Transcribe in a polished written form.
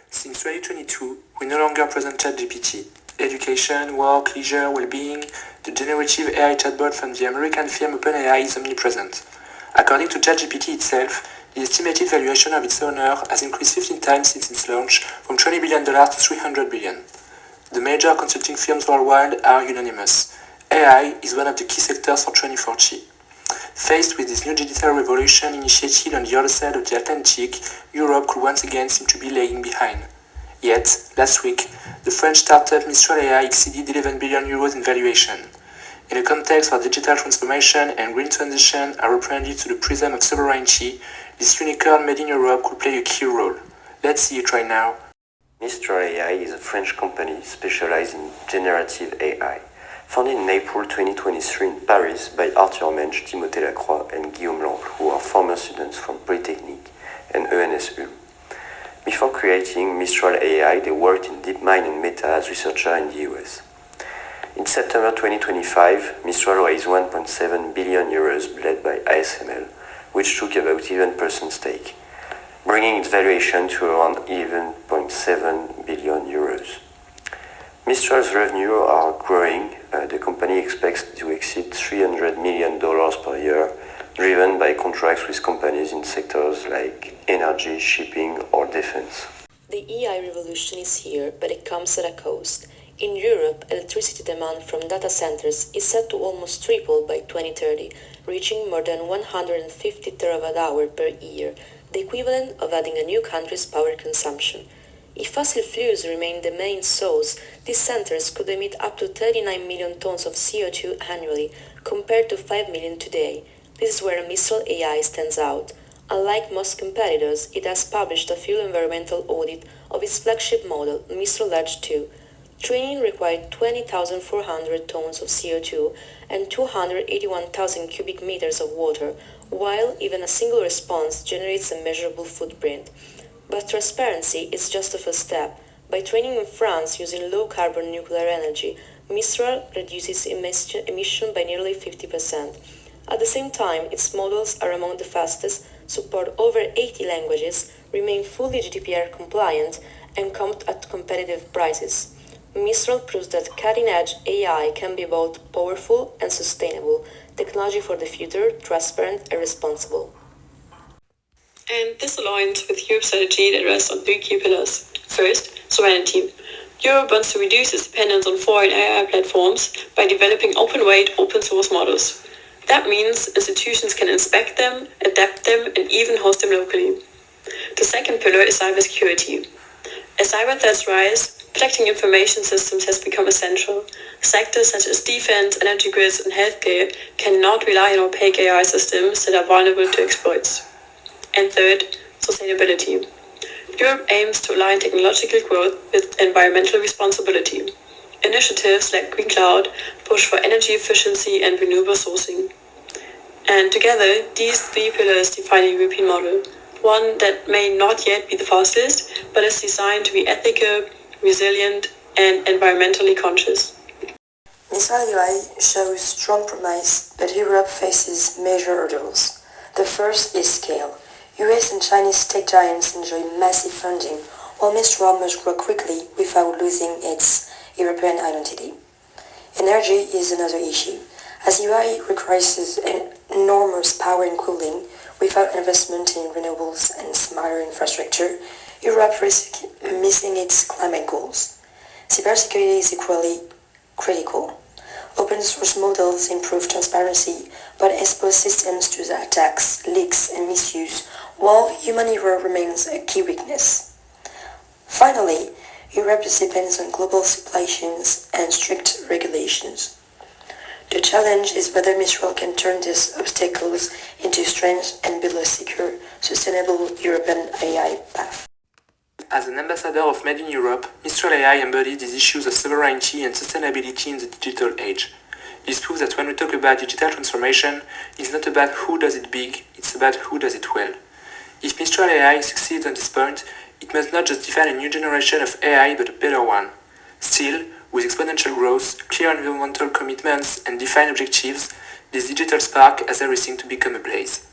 Since 2022, we no longer present ChatGPT. Education, work, leisure, well-being, the generative AI chatbot from the American firm OpenAI is omnipresent. According to ChatGPT itself, the estimated valuation of its owner has increased 15 times since its launch, from $20 billion to $300 billion. The major consulting firms worldwide are unanimous. AI is one of the key sectors for 2040. Faced with this new digital revolution initiated on the other side of the Atlantic, Europe could once again seem to be lagging behind. Yet, last week, the French startup Mistral AI exceeded 11 billion euros in valuation. In a context where digital transformation and green transition are represented through the prism of sovereignty, this unicorn made in Europe could play a key role. Let's see it right now. Mistral AI is a French company specialized in generative AI. Founded in April 2023 in Paris by Arthur Mensch, Timothée Lacroix and Guillaume Lample, who are former students from Polytechnique and ENSU. Before creating Mistral AI, they worked in DeepMind and Meta as researchers in the US. In September 2025, Mistral raised 1.7 billion euros led by ASML, which took about 11% stake, bringing its valuation to around 11.7 billion euros. Mistral's revenue are growing. The company expects to exceed $300 million per year, driven by contracts with companies in sectors like energy, shipping, or defense. The AI revolution is here, but it comes at a cost. In Europe, electricity demand from data centers is set to almost triple by 2030, reaching more than 150 terawatt-hours per year, the equivalent of adding a new country's power consumption. If fossil fuels remain the main source, these centers could emit up to 39 million tons of CO2 annually, compared to 5 million today. This is where Mistral AI stands out. Unlike most competitors, it has published a full environmental audit of its flagship model, Mistral Large 2. Training required 20,400 tons of CO2 and 281,000 cubic meters of water, while even a single response generates a measurable footprint. But transparency is just the first step. By training in France using low-carbon nuclear energy, Mistral reduces emission by nearly 50%. At the same time, its models are among the fastest, support over 80 languages, remain fully GDPR compliant, and come at competitive prices. Mistral proves that cutting-edge AI can be both powerful and sustainable, technology for the future, transparent and responsible. And this aligns with Europe's strategy that rests on three key pillars. First, sovereignty. Europe wants to reduce its dependence on foreign AI platforms by developing open-weight, open-source models. That means institutions can inspect them, adapt them, and even host them locally. The second pillar is cybersecurity. As cyber threats rise, protecting information systems has become essential. Sectors such as defense, energy grids, and healthcare cannot rely on opaque AI systems that are vulnerable to exploits. And third, sustainability. Europe aims to align technological growth with environmental responsibility. Initiatives like Green Cloud push for energy efficiency and renewable sourcing. And together, these three pillars define a European model, one that may not yet be the fastest, but is designed to be ethical, resilient, and environmentally conscious. Mistral AI shows strong promise, but Europe faces major hurdles. The first is scale. US and Chinese tech giants enjoy massive funding, while Mistral must grow quickly without losing its European identity. Energy is another issue, as AI requires enormous power and cooling. Without investment in renewables and smarter infrastructure, Europe risks missing its climate goals. Cybersecurity is equally critical. Open source models improve transparency, but expose systems to attacks, leaks, and misuse, while human error remains a key weakness. Finally, Europe depends on global supply chains and strict regulations. The challenge is whether Mistral can turn these obstacles into strengths and build a secure, sustainable European AI path. As an ambassador of Made in Europe, Mistral AI embodies these issues of sovereignty and sustainability in the digital age. This proves that when we talk about digital transformation, it's not about who does it big, it's about who does it well. If Mistral AI succeeds on this point, it must not just define a new generation of AI, but a better one. Still, with exponential growth, clear environmental commitments, and defined objectives, this digital spark has everything to become a blaze.